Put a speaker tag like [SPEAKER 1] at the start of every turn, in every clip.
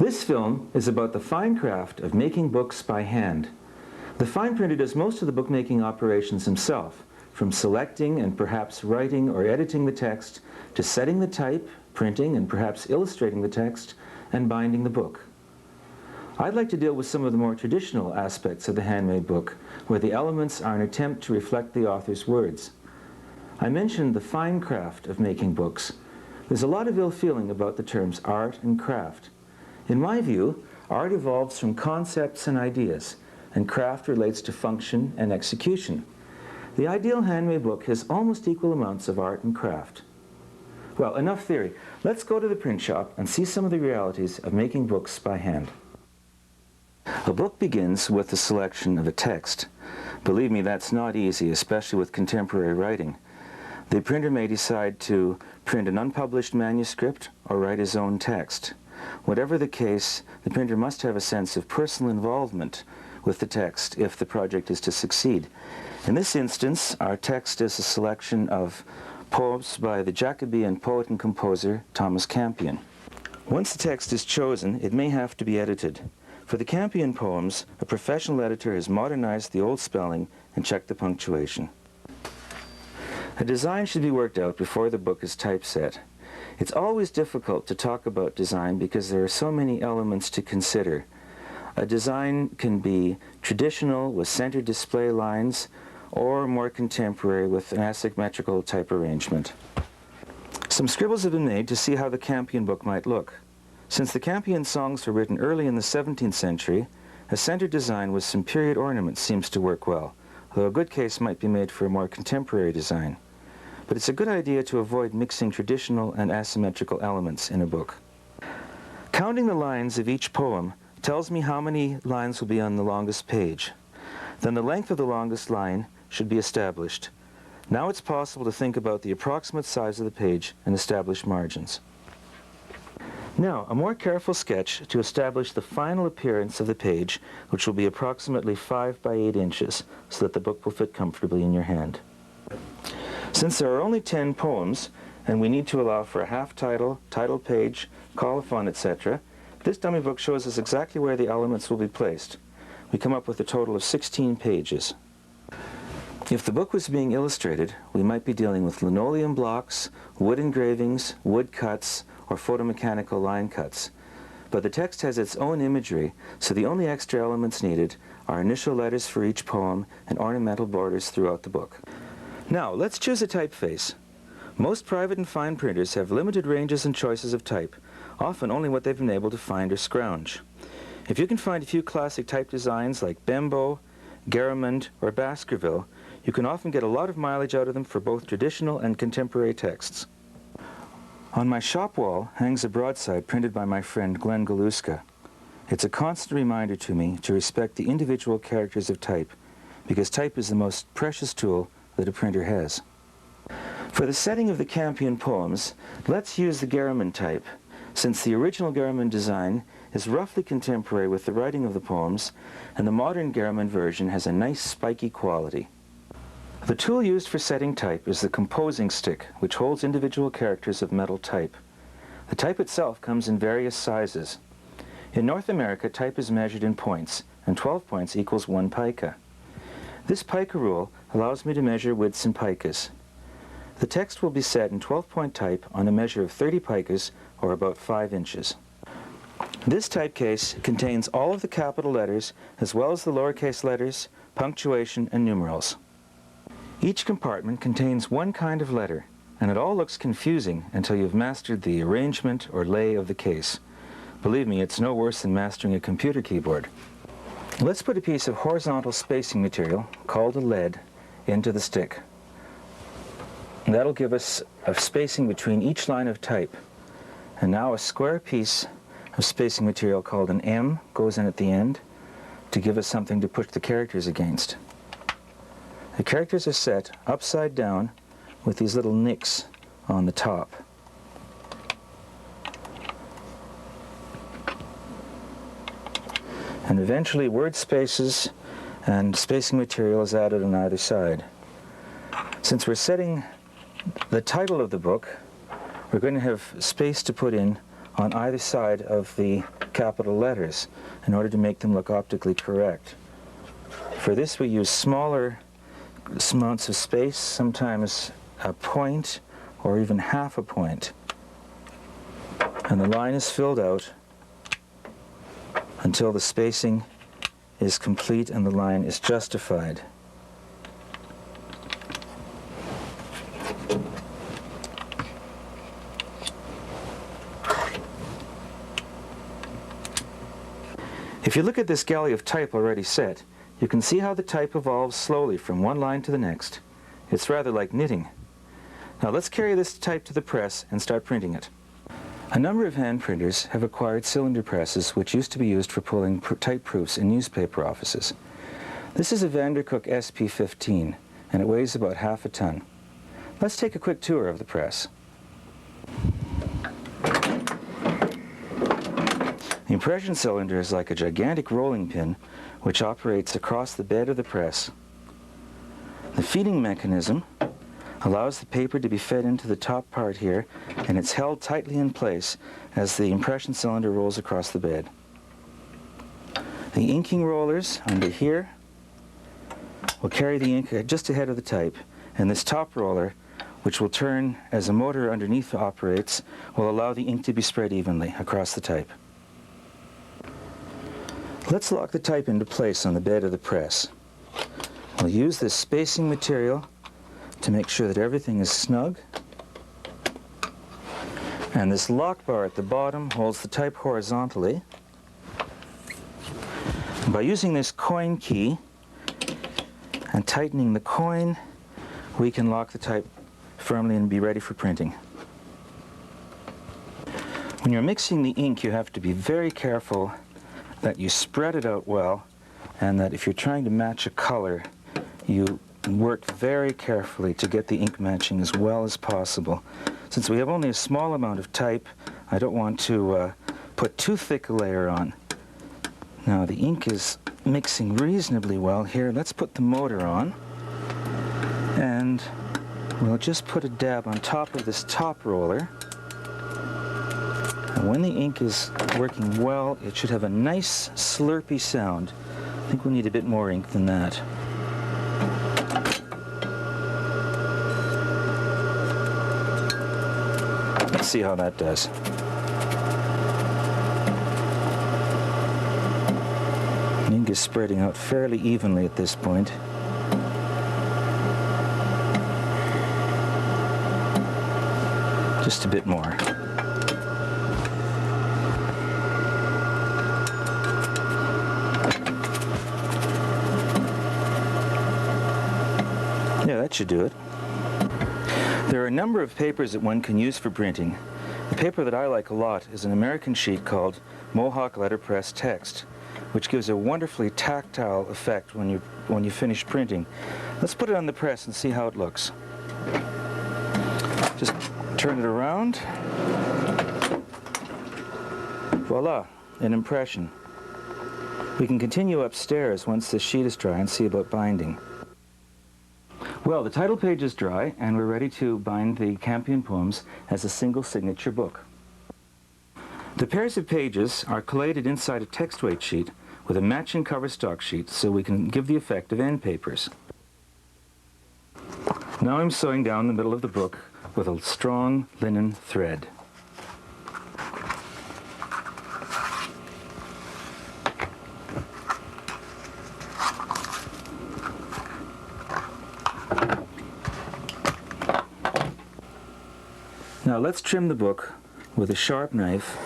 [SPEAKER 1] This film is about the fine craft of making books by hand. The fine printer does most of the bookmaking operations himself, from selecting and perhaps writing or editing the text, to setting the type, printing and perhaps illustrating the text, and binding the book. I'd like to deal with some of the more traditional aspects of the handmade book, where the elements are an attempt to reflect the author's words. I mentioned the fine craft of making books. There's a lot of ill feeling about the terms art and craft. In my view, art evolves from concepts and ideas, and craft relates to function and execution. The ideal handmade book has almost equal amounts of art and craft. Well, enough theory. Let's go to the print shop and see some of the realities of making books by hand. A book begins with the selection of a text. Believe me, that's not easy, especially with contemporary writing. The printer may decide to print an unpublished manuscript or write his own text. Whatever the case, the printer must have a sense of personal involvement with the text if the project is to succeed. In this instance, our text is a selection of poems by the Jacobean poet and composer Thomas Campion. Once the text is chosen, it may have to be edited. For the Campion poems, a professional editor has modernized the old spelling and checked the punctuation. A design should be worked out before the book is typeset. It's always difficult to talk about design because there are so many elements to consider. A design can be traditional with centered display lines, or more contemporary with an asymmetrical type arrangement. Some scribbles have been made to see how the Campion book might look. Since the Campion songs were written early in the 17th century, a centered design with some period ornaments seems to work well, though a good case might be made for a more contemporary design. But it's a good idea to avoid mixing traditional and asymmetrical elements in a book. Counting the lines of each poem tells me how many lines will be on the longest page. Then the length of the longest line should be established. Now it's possible to think about the approximate size of the page and establish margins. Now, a more careful sketch to establish the final appearance of the page, which will be approximately 5 by 8 inches, so that the book will fit comfortably in your hand. Since there are only 10 poems, and we need to allow for a half title, title page, colophon, etc., this dummy book shows us exactly where the elements will be placed. We come up with a total of 16 pages. If the book was being illustrated, we might be dealing with linoleum blocks, wood engravings, wood cuts, or photomechanical line cuts. But the text has its own imagery, so the only extra elements needed are initial letters for each poem and ornamental borders throughout the book. Now, let's choose a typeface. Most private and fine printers have limited ranges and choices of type, often only what they've been able to find or scrounge. If you can find a few classic type designs like Bembo, Garamond, or Baskerville, you can often get a lot of mileage out of them for both traditional and contemporary texts. On my shop wall hangs a broadside printed by my friend Glenn Galuska. It's a constant reminder to me to respect the individual characters of type, because type is the most precious tool that a printer has. For the setting of the Campion poems, let's use the Garamond type, since the original Garamond design is roughly contemporary with the writing of the poems, and the modern Garamond version has a nice spiky quality. The tool used for setting type is the composing stick, which holds individual characters of metal type. The type itself comes in various sizes. In North America, type is measured in points, and 12 points equals 1 pica. This pica rule allows me to measure widths in picas. The text will be set in 12-point type on a measure of 30 picas, or about 5 inches. This typecase contains all of the capital letters, as well as the lowercase letters, punctuation, and numerals. Each compartment contains one kind of letter, and it all looks confusing until you've mastered the arrangement or lay of the case. Believe me, it's no worse than mastering a computer keyboard. Let's put a piece of horizontal spacing material, called a lead, into the stick. And that'll give us a spacing between each line of type. And now a square piece of spacing material called an M goes in at the end to give us something to push the characters against. The characters are set upside down with these little nicks on the top. And eventually word spaces and spacing material is added on either side. Since we're setting the title of the book, we're going to have space to put in on either side of the capital letters in order to make them look optically correct. For this we use smaller amounts of space, sometimes a point or even half a point. And the line is filled out until the spacing is complete and the line is justified. If you look at this galley of type already set, you can see how the type evolves slowly from one line to the next. It's rather like knitting. Now let's carry this type to the press and start printing it. A number of hand printers have acquired cylinder presses which used to be used for pulling type proofs in newspaper offices. This is a Vandercook SP15 and it weighs about half a ton. Let's take a quick tour of the press. The impression cylinder is like a gigantic rolling pin which operates across the bed of the press. The feeding mechanism allows the paper to be fed into the top part here, and it's held tightly in place as the impression cylinder rolls across the bed. The inking rollers under here will carry the ink just ahead of the type, and this top roller, which will turn as a motor underneath operates, will allow the ink to be spread evenly across the type. Let's lock the type into place on the bed of the press. We'll use this spacing material to make sure that everything is snug. And this lock bar at the bottom holds the type horizontally. And by using this coin key and tightening the coin, we can lock the type firmly and be ready for printing. When you're mixing the ink, you have to be very careful that you spread it out well, and that if you're trying to match a color, you work very carefully to get the ink matching as well as possible. Since we have only a small amount of type, I don't want to put too thick a layer on. Now the ink is mixing reasonably well here. Let's put the motor on, and we'll just put a dab on top of this top roller. And when the ink is working well, it should have a nice slurpy sound. I think we need a bit more ink than that. Let's see how that does. The ink is spreading out fairly evenly at this point. Just a bit more. Yeah, that should do it. There are a number of papers that one can use for printing. The paper that I like a lot is an American sheet called Mohawk Letterpress Text, which gives a wonderfully tactile effect when you finish printing. Let's put it on the press and see how it looks. Just turn it around. Voila, an impression. We can continue upstairs once the sheet is dry and see about binding. Well, the title page is dry, and we're ready to bind the Campion poems as a single signature book. The pairs of pages are collated inside a text weight sheet with a matching cover stock sheet so we can give the effect of end papers. Now I'm sewing down the middle of the book with a strong linen thread. Now let's trim the book with a sharp knife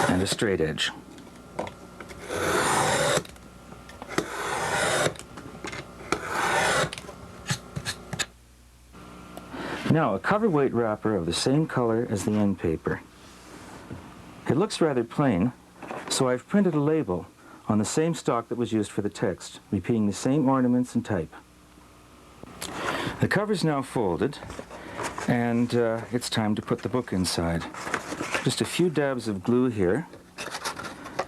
[SPEAKER 1] and a straight edge. Now a cover weight wrapper of the same color as the end paper. It looks rather plain, so I've printed a label on the same stock that was used for the text, repeating the same ornaments and type. The cover's now folded, and it's time to put the book inside. Just a few dabs of glue here,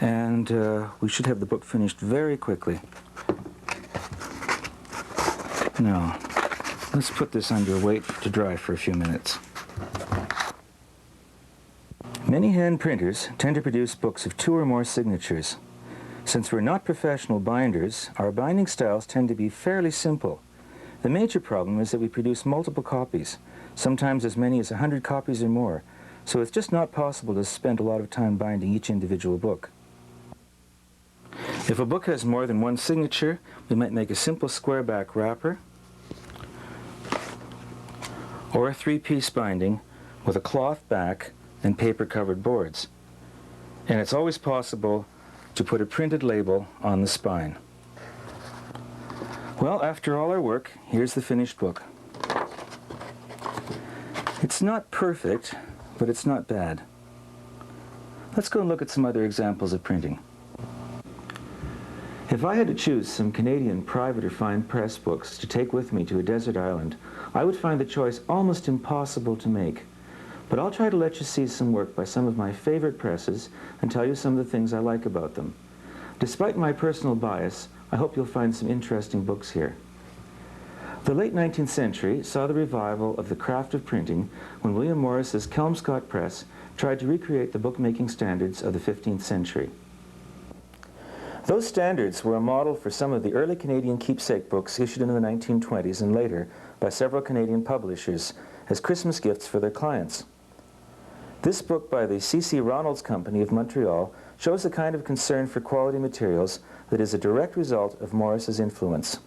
[SPEAKER 1] and we should have the book finished very quickly. Now, let's put this under weight to dry for a few minutes. Many hand printers tend to produce books of 2 or more signatures. Since we're not professional binders, our binding styles tend to be fairly simple. The major problem is that we produce multiple copies, sometimes as many as 100 copies or more, so it's just not possible to spend a lot of time binding each individual book. If a book has more than one signature, we might make a simple square back wrapper or a 3-piece binding with a cloth back and paper-covered boards. And it's always possible to put a printed label on the spine. Well, after all our work, here's the finished book. It's not perfect, but it's not bad. Let's go and look at some other examples of printing. If I had to choose some Canadian private or fine press books to take with me to a desert island, I would find the choice almost impossible to make. But I'll try to let you see some work by some of my favorite presses and tell you some of the things I like about them. Despite my personal bias, I hope you'll find some interesting books here. The late 19th century saw the revival of the craft of printing when William Morris's Kelmscott Press tried to recreate the bookmaking standards of the 15th century. Those standards were a model for some of the early Canadian keepsake books issued in the 1920s and later by several Canadian publishers as Christmas gifts for their clients. This book by the C.C. Ronalds Company of Montreal shows the kind of concern for quality materials that is a direct result of Morris's influence.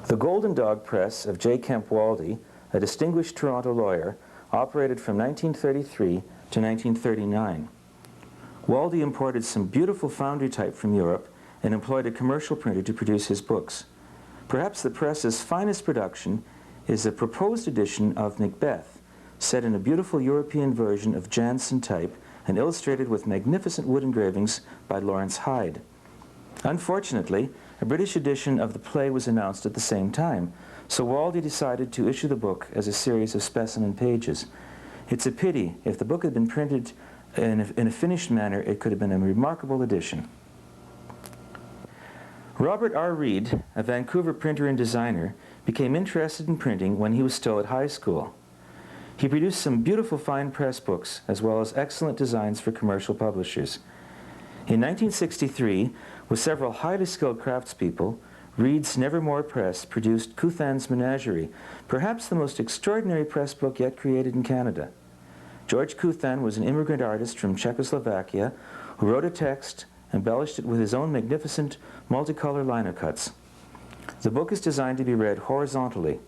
[SPEAKER 1] The Golden Dog Press of J. Kemp Waldie, a distinguished Toronto lawyer, operated from 1933 to 1939. Waldie imported some beautiful foundry type from Europe and employed a commercial printer to produce his books. Perhaps the press's finest production is a proposed edition of Macbeth, set in a beautiful European version of Jansen type and illustrated with magnificent wood engravings by Lawrence Hyde. Unfortunately, a British edition of the play was announced at the same time, so Waldie decided to issue the book as a series of specimen pages. It's a pity. If the book had been printed in a finished manner, it could have been a remarkable edition. Robert R. Reed, a Vancouver printer and designer, became interested in printing when he was still at high school. He produced some beautiful fine press books, as well as excellent designs for commercial publishers. In 1963, with several highly skilled craftspeople, Reed's Nevermore Press produced Couthan's Menagerie, perhaps the most extraordinary press book yet created in Canada. George Couthan was an immigrant artist from Czechoslovakia who wrote a text, embellished it with his own magnificent multicolor lino cuts. The book is designed to be read horizontally.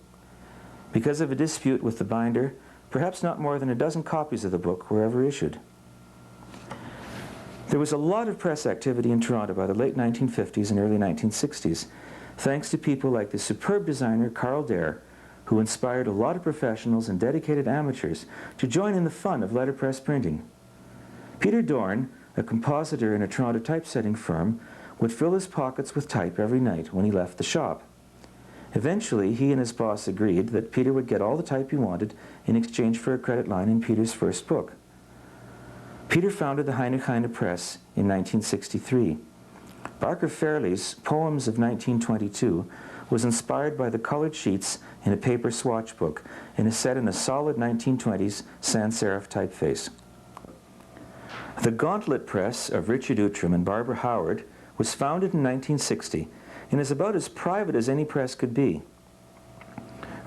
[SPEAKER 1] Because of a dispute with the binder, perhaps not more than a dozen copies of the book were ever issued. There was a lot of press activity in Toronto by the late 1950s and early 1960s, thanks to people like the superb designer Carl Dare, who inspired a lot of professionals and dedicated amateurs to join in the fun of letterpress printing. Peter Dorn, a compositor in a Toronto typesetting firm, would fill his pockets with type every night when he left the shop. Eventually, he and his boss agreed that Peter would get all the type he wanted in exchange for a credit line in Peter's first book. Peter founded the Heinrich Heine Press in 1963. Barker Fairley's Poems of 1922 was inspired by the colored sheets in a paper swatch book and is set in a solid 1920s sans serif typeface. The Gauntlet Press of Richard Outram and Barbara Howard was founded in 1960 and is about as private as any press could be.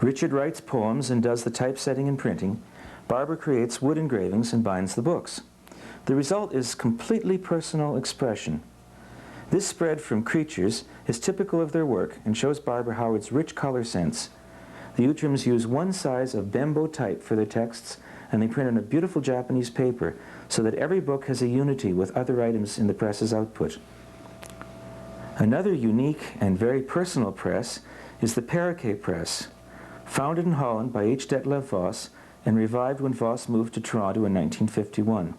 [SPEAKER 1] Richard writes poems and does the typesetting and printing. Barbara creates wood engravings and binds the books. The result is completely personal expression. This spread from creatures is typical of their work and shows Barbara Howard's rich color sense. The Outrams use one size of Bembo type for their texts, and they print on a beautiful Japanese paper so that every book has a unity with other items in the press's output. Another unique and very personal press is the Perroquet Press, founded in Holland by H. Detlev Voss and revived when Voss moved to Toronto in 1951.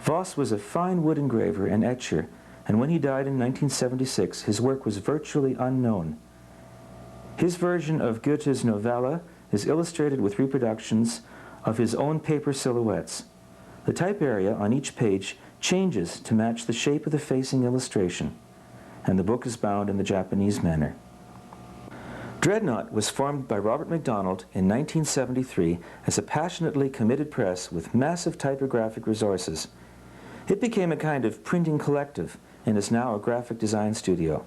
[SPEAKER 1] Voss was a fine wood engraver and etcher, and when he died in 1976, his work was virtually unknown. His version of Goethe's novella is illustrated with reproductions of his own paper silhouettes. The type area on each page changes to match the shape of the facing illustration, and the book is bound in the Japanese manner. Dreadnought was formed by Robert MacDonald in 1973 as a passionately committed press with massive typographic resources. It became a kind of printing collective and is now a graphic design studio.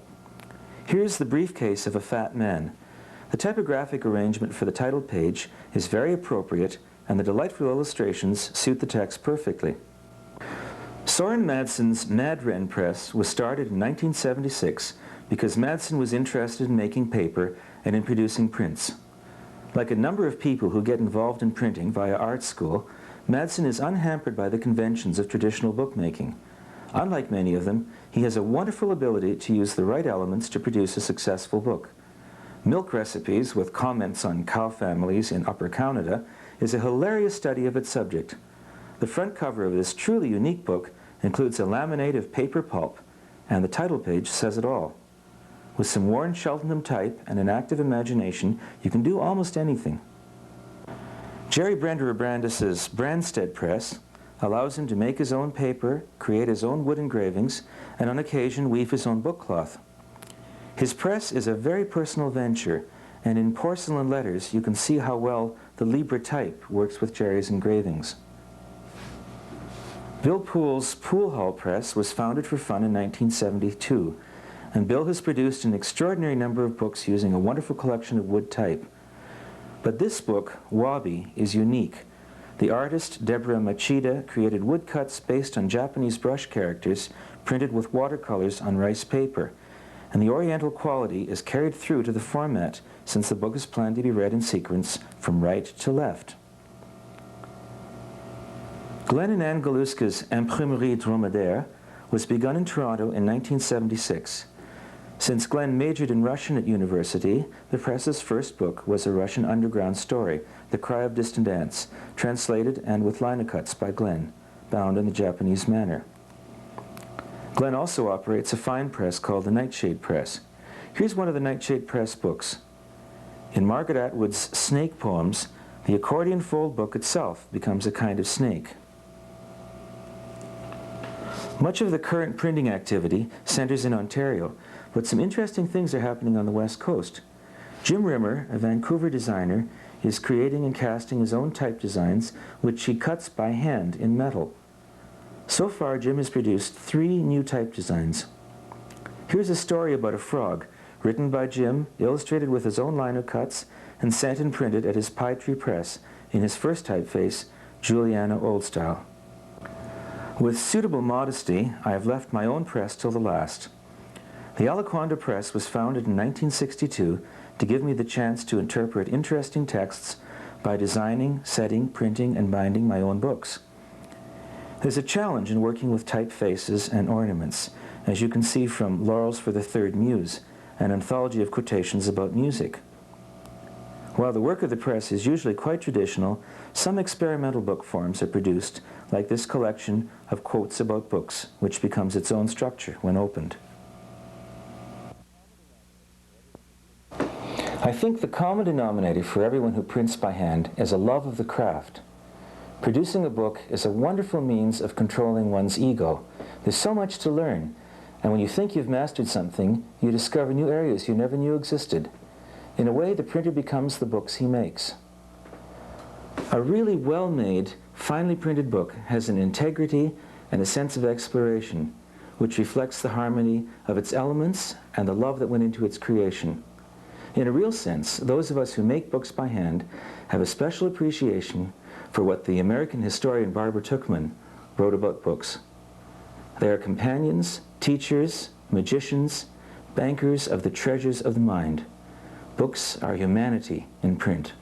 [SPEAKER 1] Here's the briefcase of a fat man. The typographic arrangement for the title page is very appropriate, and the delightful illustrations suit the text perfectly. Soren Madsen's Madren Press was started in 1976 because Madsen was interested in making paper and in producing prints. Like a number of people who get involved in printing via art school, Madsen is unhampered by the conventions of traditional bookmaking. Unlike many of them, he has a wonderful ability to use the right elements to produce a successful book. Milk Recipes, with comments on cow families in Upper Canada, is a hilarious study of its subject. The front cover of this truly unique book includes a laminate of paper pulp, and the title page says it all. With some worn Cheltenham type and an active imagination, you can do almost anything. Jerry Brender Brandis's Brandstead Press allows him to make his own paper, create his own wood engravings, and on occasion weave his own bookcloth. His press is a very personal venture, and in porcelain letters you can see how well the Libra type works with Jerry's engravings. Bill Poole's Poole Hall Press was founded for fun in 1972, and Bill has produced an extraordinary number of books using a wonderful collection of wood type. But this book, Wabi, is unique. The artist, Deborah Machida, created woodcuts based on Japanese brush characters printed with watercolors on rice paper, and the oriental quality is carried through to the format, since the book is planned to be read in sequence from right to left. Glenn and Anne Galuska's Imprimerie Dromadaire was begun in Toronto in 1976. Since Glenn majored in Russian at university, the press's first book was a Russian underground story, The Cry of Distant Ants, translated and with linocuts by Glenn, bound in the Japanese manner. Glenn also operates a fine press called the Nightshade Press. Here's one of the Nightshade Press books. In Margaret Atwood's Snake Poems, the accordion fold book itself becomes a kind of snake. Much of the current printing activity centers in Ontario, but some interesting things are happening on the West Coast. Jim Rimmer, a Vancouver designer, is creating and casting his own type designs, which he cuts by hand in metal. So far, Jim has produced 3 new type designs. Here's a story about a frog, written by Jim, illustrated with his own lino cuts, and sent and printed at his Pie Tree Press in his first typeface, Juliana Oldstyle. With suitable modesty, I have left my own press till the last. The Alaquanda Press was founded in 1962 to give me the chance to interpret interesting texts by designing, setting, printing, and binding my own books. There's a challenge in working with typefaces and ornaments, as you can see from Laurels for the Third Muse, an anthology of quotations about music. While the work of the press is usually quite traditional, some experimental book forms are produced, like this collection of quotes about books, which becomes its own structure when opened. I think the common denominator for everyone who prints by hand is a love of the craft. Producing a book is a wonderful means of controlling one's ego. There's so much to learn, and when you think you've mastered something, you discover new areas you never knew existed. In a way, the printer becomes the books he makes. A really well-made, finely printed book has an integrity and a sense of exploration, which reflects the harmony of its elements and the love that went into its creation. In a real sense, those of us who make books by hand have a special appreciation for what the American historian Barbara Tuchman wrote about books. They are companions, teachers, magicians, bankers of the treasures of the mind. Books are humanity in print.